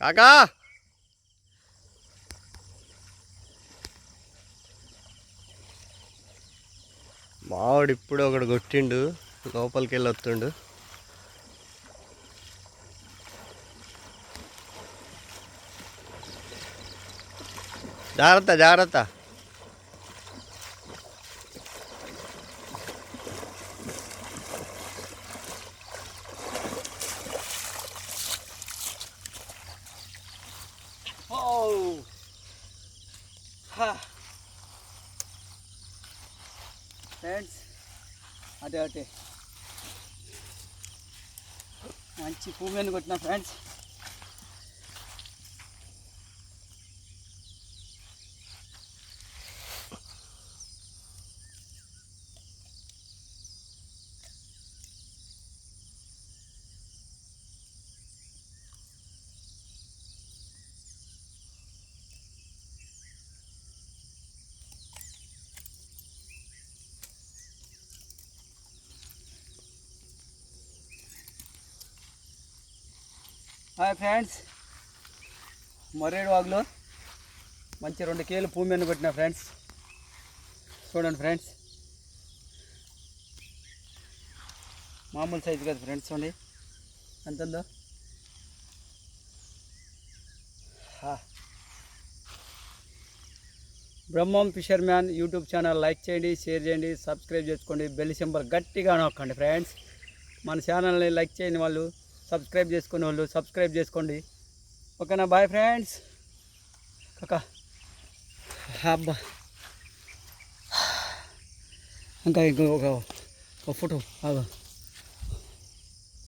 కాకా మావాడు ఇప్పుడు ఒకడు కొట్టిండు, లోపలికి వెళ్ళి వస్తుండు. జాగ్రత్త జాగ్రత్త. ఫ్రెండ్స్ అటే అటే మంచి పువ్వు కొట్టిన ఫ్రెండ్స్. హాయ్ ఫ్రెండ్స్, మర్రేడు వాగులో మంచి 2 కేలు భూమి కొట్టిన ఫ్రెండ్స్. చూడండి ఫ్రెండ్స్, మామూలు సైజు కదా ఫ్రెండ్స్. చూడండి ఎంత ఉందో. Brahmam fisherman YouTube channel like చేయండి, షేర్ చేయండి, సబ్స్క్రైబ్ చేసుకోండి, బెల్ సింబల్ గట్టిగా నొక్కండి ఫ్రెండ్స్. మన ఛానల్ని లైక్ చేయని వాళ్ళు, సబ్స్క్రైబ్ చేసుకునే వాళ్ళు సబ్స్క్రైబ్ చేసుకోండి. ఓకేనా? Bye friends. కాకా అబ్బా, ఇంకా ఇంకొక ఫోటో.